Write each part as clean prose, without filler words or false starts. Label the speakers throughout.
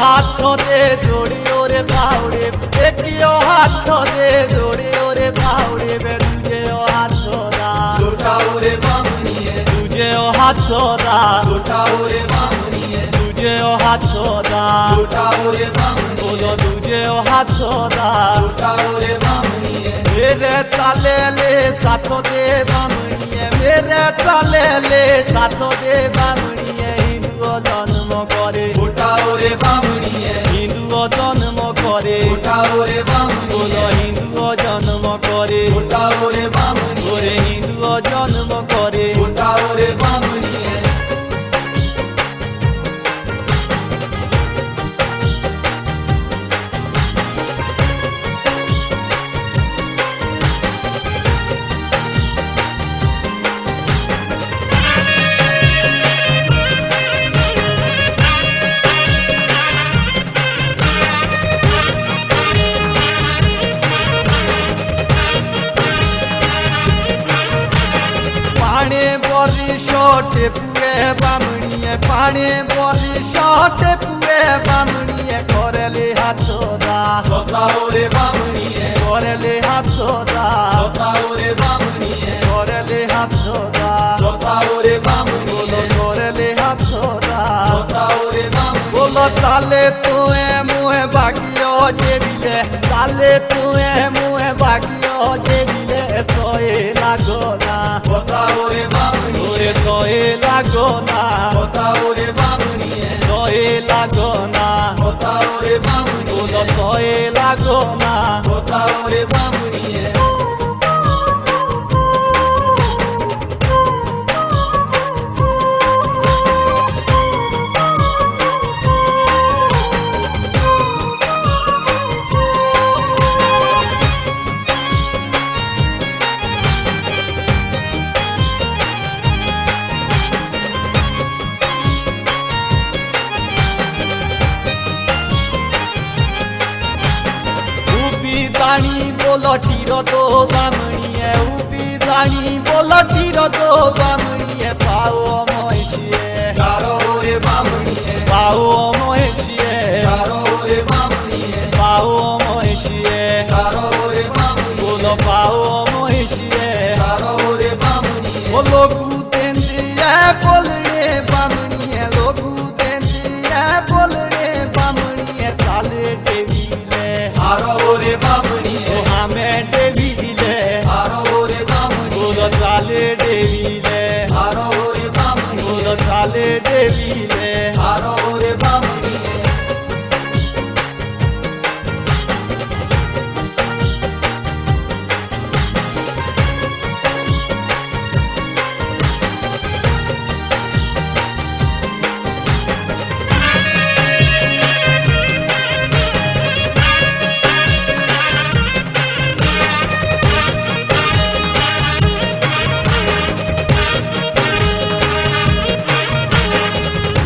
Speaker 1: हाथ दे जोड़ी ओरे बावड़े देखियो हाथ दे जोड़ी ओरे बावड़े बे तुझे हाथ दा
Speaker 2: लोटा ओरे बामणीए
Speaker 1: तुझे हाथ दा
Speaker 2: लोटा ओरे बामणीए
Speaker 1: तुझे हाथ दा
Speaker 2: लोटा ओरे बामणीए
Speaker 1: बोलो तुझे हाथ दा
Speaker 2: लोटा ओरे बामणीए
Speaker 1: मेरे ताले ले साथो दे बामणीए मेरे ताले ले साथो दे बामणीए हिंदू जन्म करे
Speaker 2: लोटा ओरे बामणीए
Speaker 1: हिंदू जन्म करे
Speaker 2: लोटा ओरे बामणीए
Speaker 1: बोलो हिंदू जन्म करे
Speaker 2: लोटा ओरे बामणीए
Speaker 1: ओरे हिंदू जन्म करे
Speaker 2: लोटा ओरे बामणीए
Speaker 1: पाणे बोरी शोटे पुए बामणीए पाणे बोरी शोटे पुए बामणीए करले हाथ दा
Speaker 2: सोता ओरे बामणीए
Speaker 1: करले हाथ दा
Speaker 2: सोता ओरे बामणीए
Speaker 1: करले हाथ दा
Speaker 2: सोता ओरे बामणीए
Speaker 1: बोलो करले हाथ दा
Speaker 2: सोता ओरे बामणीए
Speaker 1: बोलो ताले तुए मुहे भागियो जेबिले ताले तुए मुहे भागियो जेबिले सोए लागो ना
Speaker 2: सोता ओरे बामणीए
Speaker 1: ओरे सोए लागो ना
Speaker 2: सोता ओरे बामणीए
Speaker 1: सोए लागो ना
Speaker 2: सोता ओरे बामणीए
Speaker 1: बोलो सोए लागो ना
Speaker 2: सोता ओरे बामणीए
Speaker 1: जानी बोलो टीरो तो बामणीए उबी जानी बोलो टीरो तो बामणीए पाओ मोहिशिए
Speaker 2: तारो ओरे बामणीए
Speaker 1: पाओ मोहिशिए
Speaker 2: तारो ओरे बामणीए
Speaker 1: पाओ मोहिशिए
Speaker 2: तारो ओरे बामणीए
Speaker 1: बोलो पाओ मोहिशिए
Speaker 2: तारो ओरे बामणीए
Speaker 1: बोलो गुतेंदिए बोलने बामणीए लोगु तेंदिए बोलने बामणीए ताले देवीले
Speaker 2: तारो ओरे बामणीए
Speaker 1: हमें देवीले
Speaker 2: तारो ओरे बामणीए
Speaker 1: बोलो ताले देवीले
Speaker 2: तारो ओरे बामणीए
Speaker 1: बोलो ताले देवीले
Speaker 2: तारो ओरे बामणीए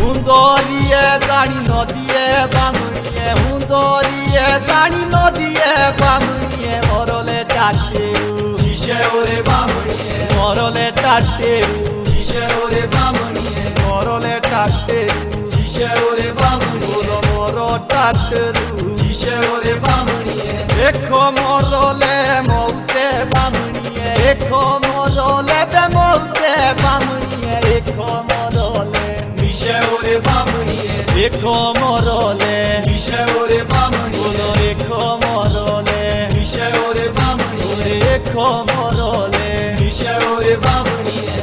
Speaker 1: हुंदोरिए जानी नदिए बामणीए हुंदोरिए जानी नदिए बामणीए मरले टाटेरु
Speaker 2: शिशे ओरे बामणीए
Speaker 1: मरले टाटेरु
Speaker 2: शिशे ओरे बामणीए
Speaker 1: मरले टाटेरु
Speaker 2: शिशे ओरे बामणीए
Speaker 1: बोलो मरो टाटेरु
Speaker 2: शिशे ओरे बामणीए
Speaker 1: देखो मरले मौते बामणीए देखो मरले बे मौते बामणीए देखो मरले
Speaker 2: शिशे ओरे बामणीए
Speaker 1: देखो मरले
Speaker 2: शिशे ओरे बामणीए
Speaker 1: बोलो देखो मरले
Speaker 2: शिशे ओरे बामणीए
Speaker 1: देखो मरले
Speaker 2: शिशे ओरे बामणीए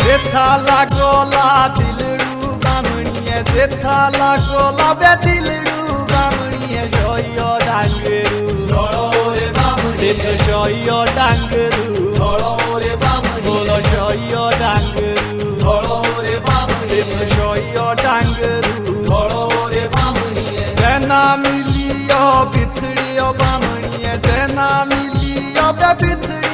Speaker 1: जेठा लागोला दिलड़ू बामणीए जेठा लागोला बे दिलड़ू बामणीए शोयो डांगरू
Speaker 2: धोळो ओरे बामणीए
Speaker 1: तो शोयो डांगरू
Speaker 2: धोळो ओरे बामणीए
Speaker 1: बोलो शोयो डांगरू
Speaker 2: धोळो ओरे बामणीए
Speaker 1: तो शोयो डांगरू
Speaker 2: धोळो ओरे बामणीए
Speaker 1: सेना मिलियो बिछड़ियो जावे बिछड़ी